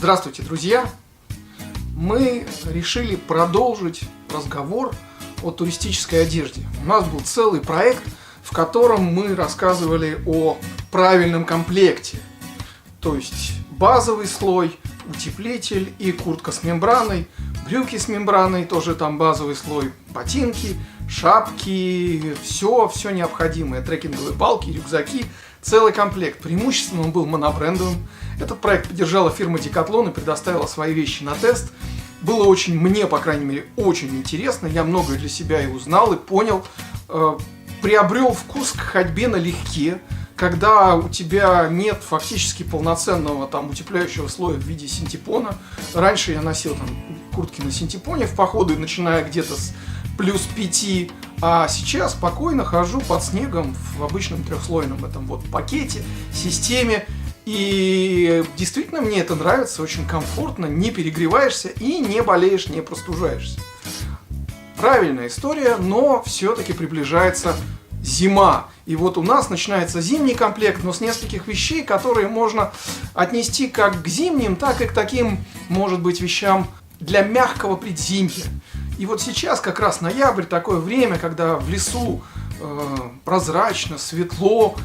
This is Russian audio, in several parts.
Здравствуйте, друзья! Мы решили продолжить разговор о туристической одежде. У нас был целый проект, в котором мы рассказывали о правильном комплекте. То есть базовый слой, утеплитель и куртка с мембраной, брюки с мембраной, тоже там базовый слой, ботинки, шапки, все необходимое, трекинговые палки, рюкзаки, целый комплект. Преимущественно он был монобрендовым. Этот проект поддержала фирма Decathlon и предоставила свои вещи на тест. Было мне, по крайней мере, очень интересно. Я многое для себя и узнал, и понял. Приобрел вкус к ходьбе налегке, когда у тебя нет фактически полноценного утепляющего слоя в виде синтепона. Раньше я носил куртки на синтепоне в походы, начиная где-то с плюс 5, а сейчас спокойно хожу под снегом в обычном трехслойном этом пакете, системе. И действительно мне это нравится, очень комфортно, не перегреваешься и не болеешь, не простужаешься. Правильная история, но все-таки приближается зима. И вот у нас начинается зимний комплект, но с нескольких вещей, которые можно отнести как к зимним, так и к таким, может быть, вещам для мягкого предзимья. И вот сейчас как раз ноябрь, такое время, когда в лесу прозрачно, светло,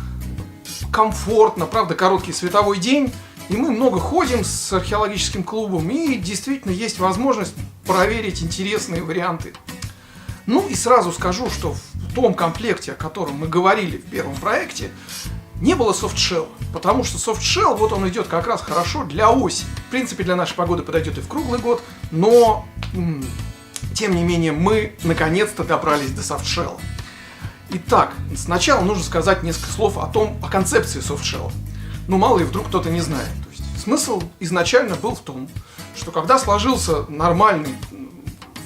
комфортно, правда, короткий световой день, и мы много ходим с археологическим клубом, и действительно есть возможность проверить интересные варианты. Ну и сразу скажу, что в том комплекте, о котором мы говорили в первом проекте, не было софтшелла, потому что софтшелл, он идет как раз хорошо для осени. В принципе, для нашей погоды подойдет и в круглый год, но тем не менее мы наконец-то добрались до софтшелла. Итак, сначала нужно сказать несколько слов о концепции софтшелла. Мало ли, вдруг кто-то не знает. То есть, смысл изначально был в том, что когда сложился нормальный,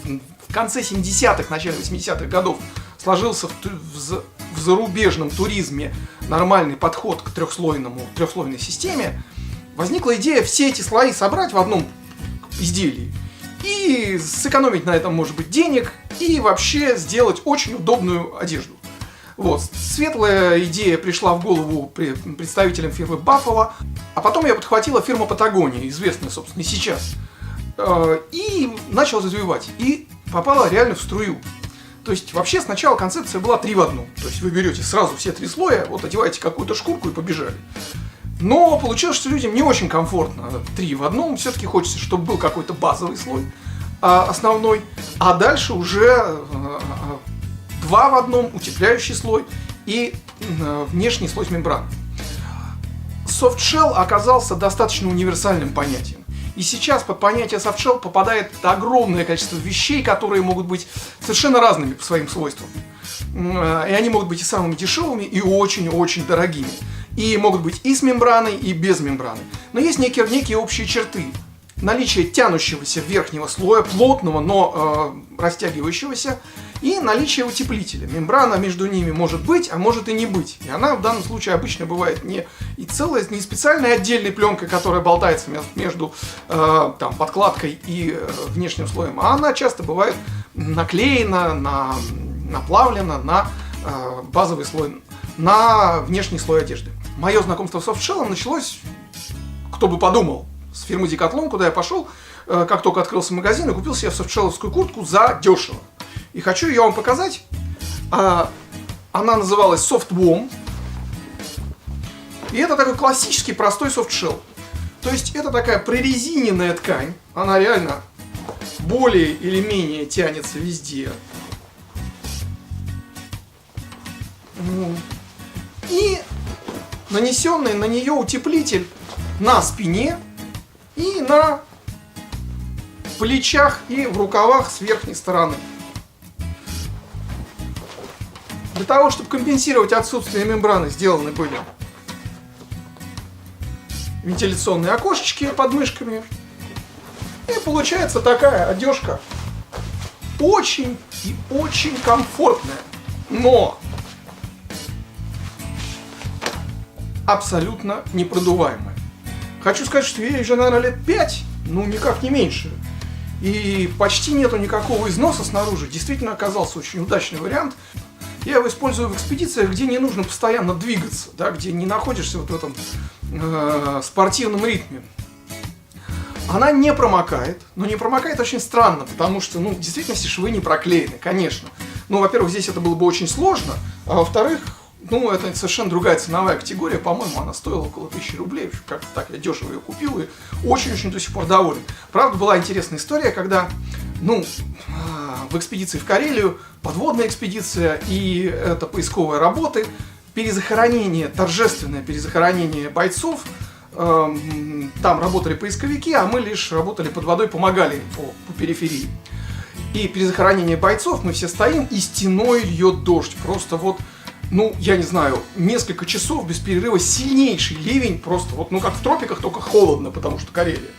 в конце 70-х, начале 80-х годов, сложился в зарубежном туризме нормальный подход к трехслойной системе, возникла идея все эти слои собрать в одном изделии и сэкономить на этом, может быть, денег и вообще сделать очень удобную одежду. Светлая идея пришла в голову представителям фирмы Buffalo, а потом ее подхватила фирма Patagonia, известная, собственно, и сейчас, и начала развивать, и попала реально в струю. То есть, вообще, сначала концепция была 3 в 1. То есть, вы берете сразу все 3 слоя, одеваете какую-то шкурку и побежали. Но получилось, что людям не очень комфортно 3 в 1. Все-таки хочется, чтобы был какой-то базовый слой основной, а дальше уже 2 в 1, утепляющий слой и внешний слой с мембраной. Софтшелл оказался достаточно универсальным понятием. И сейчас под понятие софтшелл попадает огромное количество вещей, которые могут быть совершенно разными по своим свойствам. И они могут быть и самыми дешевыми, и очень-очень дорогими. И могут быть и с мембраной, и без мембраны. Но есть некие общие черты. Наличие тянущегося верхнего слоя, плотного, но растягивающегося, и наличие утеплителя. Мембрана между ними может быть, а может и не быть. И она в данном случае обычно бывает не специальной отдельной пленкой, которая болтается между подкладкой и внешним слоем, а она часто бывает наклеена, наплавлена на базовый слой, на внешний слой одежды. Мое знакомство с софтшеллом началось, кто бы подумал, с фирмы Decathlon, куда я пошел, как только открылся магазин, и купил себе софтшелловскую куртку за дешево. И хочу ее вам показать. Она называлась Soft Warm. И это такой классический простой софтшелл. То есть это такая прорезиненная ткань. Она реально более или менее тянется везде. И нанесенный на нее утеплитель на спине и на плечах и в рукавах с верхней стороны. Для того, чтобы компенсировать отсутствие мембраны, сделаны были вентиляционные окошечки под мышками. И получается такая одежка очень и очень комфортная, но абсолютно непродуваемая. Хочу сказать, что ей уже, наверное, лет 5, никак не меньше. И почти нету никакого износа снаружи. Действительно оказался очень удачный вариант. Я его использую в экспедициях, где не нужно постоянно двигаться, да, где не находишься в этом спортивном ритме. Она не промокает, но не промокает очень странно, потому что, ну, в действительности швы не проклеены, конечно. Ну, во-первых, здесь это было бы очень сложно, а во-вторых, ну, это совершенно другая ценовая категория, по-моему, она стоила около 1000 рублей, как-то так, я дешево ее купил и очень-очень до сих пор доволен. Правда, была интересная история, когда, ну, в экспедиции в Карелию, подводная экспедиция и это поисковые работы, перезахоронение, торжественное перезахоронение бойцов, там работали поисковики, а мы лишь работали под водой, помогали им по периферии. И перезахоронение бойцов, мы все стоим, и стеной льет дождь. Просто вот, ну, я не знаю, несколько часов без перерыва сильнейший ливень, просто вот, ну, как в тропиках, только холодно, потому что Карелия.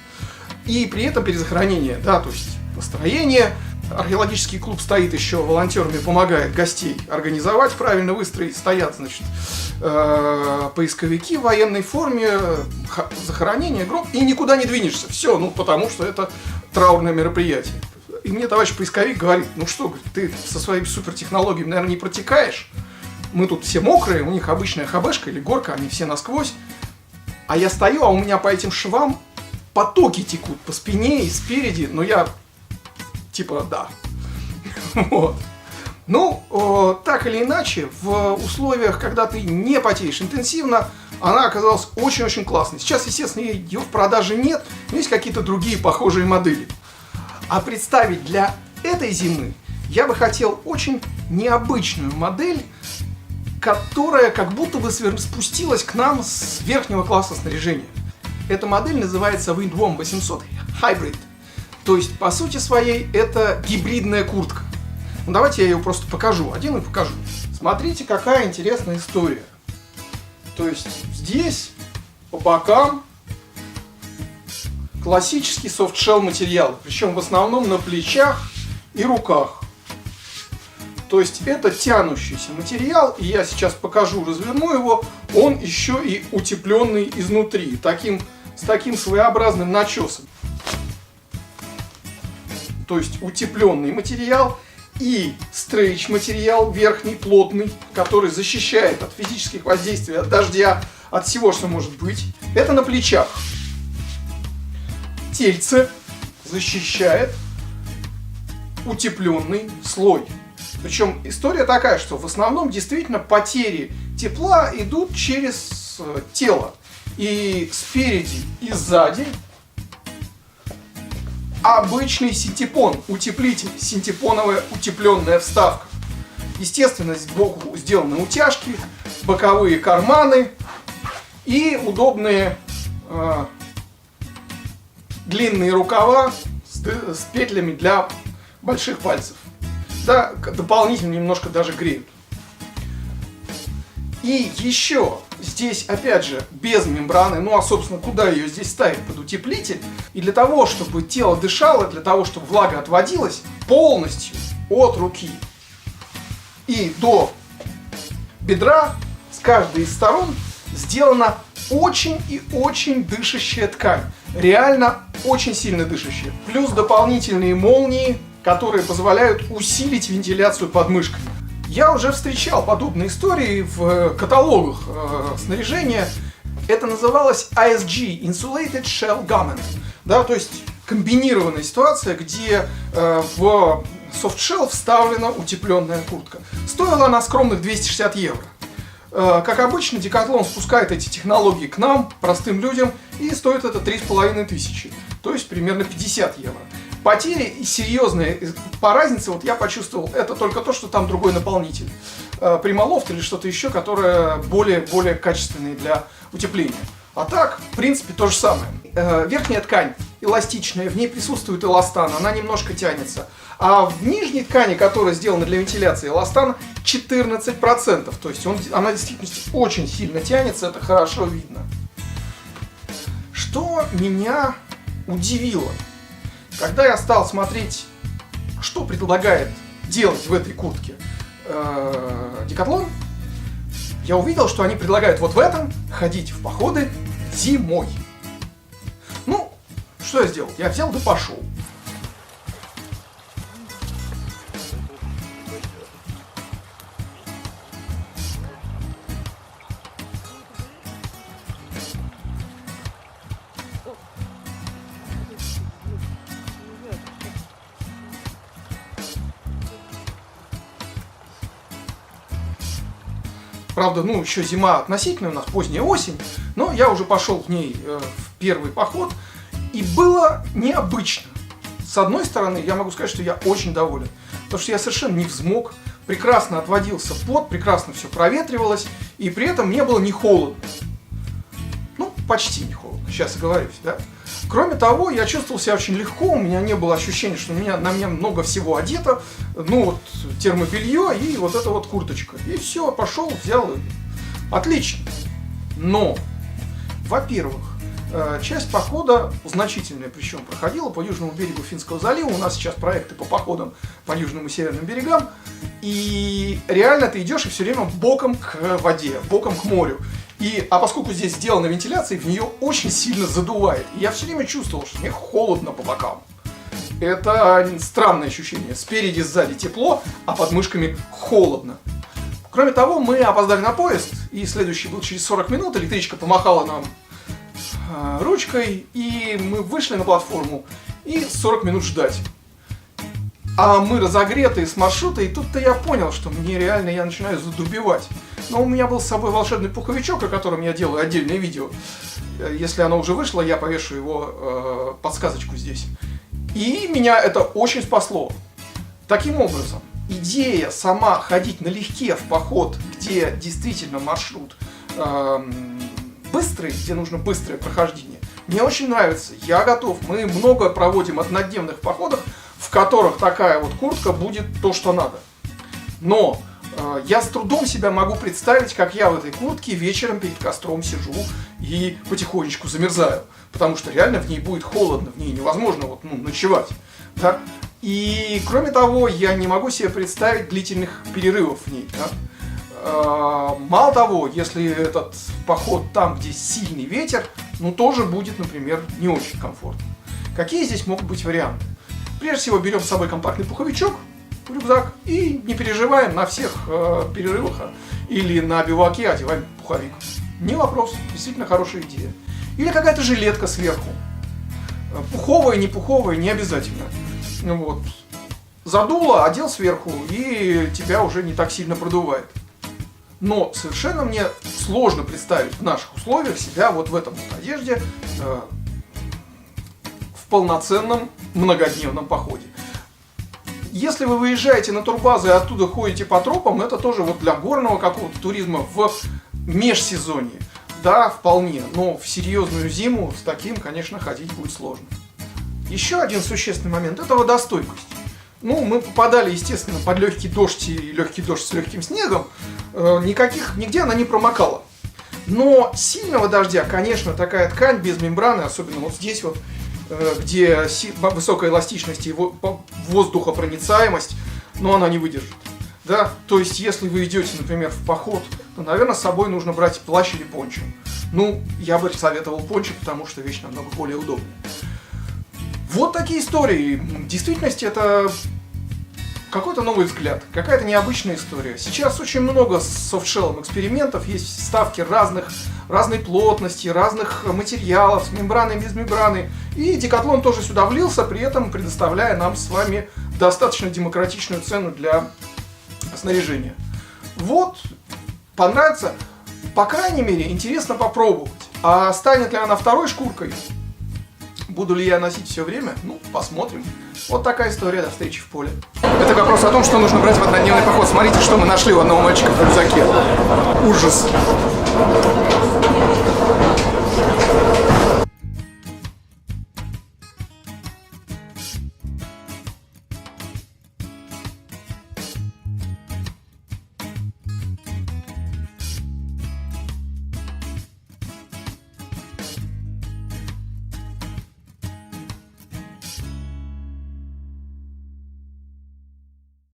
И при этом перезахоронение, да, то есть построение. Археологический клуб стоит еще, волонтерами помогает гостей организовать, правильно выстроить. Стоят, значит, поисковики в военной форме, захоронение, гроб, и никуда не двинешься. Все, ну, потому что это траурное мероприятие. И мне товарищ поисковик говорит, ну что, говорит, ты со своими супертехнологиями, наверное, не протекаешь. Мы тут все мокрые, у них обычная хабешка или горка, они все насквозь. А я стою, а у меня по этим швам потоки текут по спине и спереди, но я... Типа, да. Вот. Ну, так или иначе, в условиях, когда ты не потеешь интенсивно, она оказалась очень-очень классной. Сейчас, естественно, ее в продаже нет, но есть какие-то другие похожие модели. А представить для этой зимы я бы хотел очень необычную модель, которая как будто бы спустилась к нам с верхнего класса снаряжения. Эта модель называется Windwam 800 Hybrid. То есть, по сути своей, это гибридная куртка. Ну, давайте я ее просто покажу. Одену и покажу. Смотрите, какая интересная история. То есть, здесь по бокам классический софтшелл материал. Причем в основном на плечах и руках. То есть, это тянущийся материал. И я сейчас покажу, разверну его. Он еще и утепленный изнутри. С таким своеобразным начесом. То есть утепленный материал и стрейч материал верхний, плотный, который защищает от физических воздействий, от дождя, от всего, что может быть. Это на плечах. Тельце защищает утепленный слой. Причем история такая, что в основном действительно потери тепла идут через тело. И спереди, и сзади обычный синтепон, утеплитель, синтепоновая утепленная вставка. Естественно, сбоку сделаны утяжки, боковые карманы и удобные длинные рукава с петлями для больших пальцев. Да, дополнительно немножко даже греют. И еще здесь, опять же, без мембраны, ну а, собственно, куда ее здесь ставить под утеплитель? И для того, чтобы тело дышало, для того, чтобы влага отводилась полностью от руки и до бедра с каждой из сторон сделана очень и очень дышащая ткань. Реально очень сильно дышащая. Плюс дополнительные молнии, которые позволяют усилить вентиляцию под мышками. Я уже встречал подобные истории в каталогах снаряжения. Это называлось ISG, Insulated Shell Garment. Да, то есть комбинированная ситуация, где в софтшелл вставлена утепленная куртка. Стоила она скромных 260 евро. Как обычно, Decathlon спускает эти технологии к нам, простым людям, и стоит это 3500, то есть примерно 50 евро. Потери серьезные по разнице, вот я почувствовал, это только то, что там другой наполнитель. Прималофт или что-то еще, которое более качественное для утепления. А так, в принципе, то же самое. Верхняя ткань эластичная, в ней присутствует эластан, она немножко тянется. А в нижней ткани, которая сделана для вентиляции, эластан 14%. То есть она действительно очень сильно тянется, это хорошо видно. Что меня удивило, когда я стал смотреть, что предлагает делать в этой куртке Decathlon, я увидел, что они предлагают вот в этом ходить в походы зимой. Ну, что я сделал? Я взял да пошел. Правда, ну, еще зима относительная, у нас поздняя осень, но я уже пошел в ней в первый поход, и было необычно. С одной стороны, я могу сказать, что я очень доволен, потому что я совершенно не взмок, прекрасно отводился пот, прекрасно все проветривалось, и при этом не было ни холодно. Ну, почти не холодно, сейчас оговорюсь, да. Кроме того, я чувствовал себя очень легко, у меня не было ощущения, что на меня много всего одето, ну вот термобелье и вот эта вот курточка. И все, пошел, взял. Отлично. Но, во-первых, часть похода значительная, причем проходила по южному берегу Финского залива. У нас сейчас проекты по походам по южным и северным берегам. И реально ты идешь и все время боком к воде, боком к морю. А поскольку здесь сделана вентиляция, в нее очень сильно задувает. И я все время чувствовал, что мне холодно по бокам. Это странное ощущение. Спереди, сзади тепло, а под мышками холодно. Кроме того, мы опоздали на поезд, и следующий был через 40 минут. Электричка помахала нам ручкой, и мы вышли на платформу, и 40 минут ждать. А мы разогретые с маршрута, и тут-то я понял, что мне реально, я начинаю задубевать. Но у меня был с собой волшебный пуховичок, о котором я делаю отдельное видео. Если оно уже вышло, я повешу его подсказочку здесь. И меня это очень спасло. Таким образом, идея сама ходить налегке в поход, где действительно маршрут быстрый, где нужно быстрое прохождение, мне очень нравится. Я готов. Мы много проводим однодневных походов, в которых такая вот куртка будет то, что надо. Но я с трудом себя могу представить, как я в этой куртке вечером перед костром сижу и потихонечку замерзаю. Потому что реально в ней будет холодно, в ней невозможно ночевать. Да? И кроме того, я не могу себе представить длительных перерывов в ней. Да? Мало того, если этот поход там, где сильный ветер, тоже будет, например, не очень комфортно. Какие здесь могут быть варианты? Прежде всего, берем с собой компактный пуховичок, рюкзак, и не переживаем, на всех перерывах или на биваке одеваем пуховик. Не вопрос, действительно хорошая идея. Или какая-то жилетка сверху. Пуховая, не пуховая, не обязательно. Вот. Задуло, одел сверху, и тебя уже не так сильно продувает. Но совершенно мне сложно представить в наших условиях себя вот в этом вот одежде в полноценном многодневном походе. Если вы выезжаете на турбазы и оттуда ходите по тропам, это тоже вот для горного какого-то туризма в межсезонье. Да, вполне, но в серьезную зиму с таким, конечно, ходить будет сложно. Еще один существенный момент – это водостойкость. Мы попадали, естественно, под легкий дождь и легкий дождь с легким снегом. Нигде она не промокала. Но сильного дождя, конечно, такая ткань без мембраны, особенно вот здесь вот, где высокая эластичность и воздухопроницаемость, она не выдержит. Да? То есть, если вы идете, например, в поход, то, наверное, с собой нужно брать плащ или пончо. Я бы советовал пончо, потому что вещь намного более удобная. Вот такие истории. В действительности это какой-то новый взгляд, какая-то необычная история. Сейчас очень много с софтшеллом экспериментов, есть вставки разной плотности, разных материалов, с мембраной, без мембраны. И Decathlon тоже сюда влился, при этом предоставляя нам с вами достаточно демократичную цену для снаряжения. Вот, понравится, по крайней мере, интересно попробовать. А станет ли она второй шкуркой? Буду ли я носить все время? Посмотрим. Вот такая история. До встречи в поле. Это вопрос о том, что нужно брать в однодневный поход. Смотрите, что мы нашли у одного мальчика в рюкзаке. Ужас.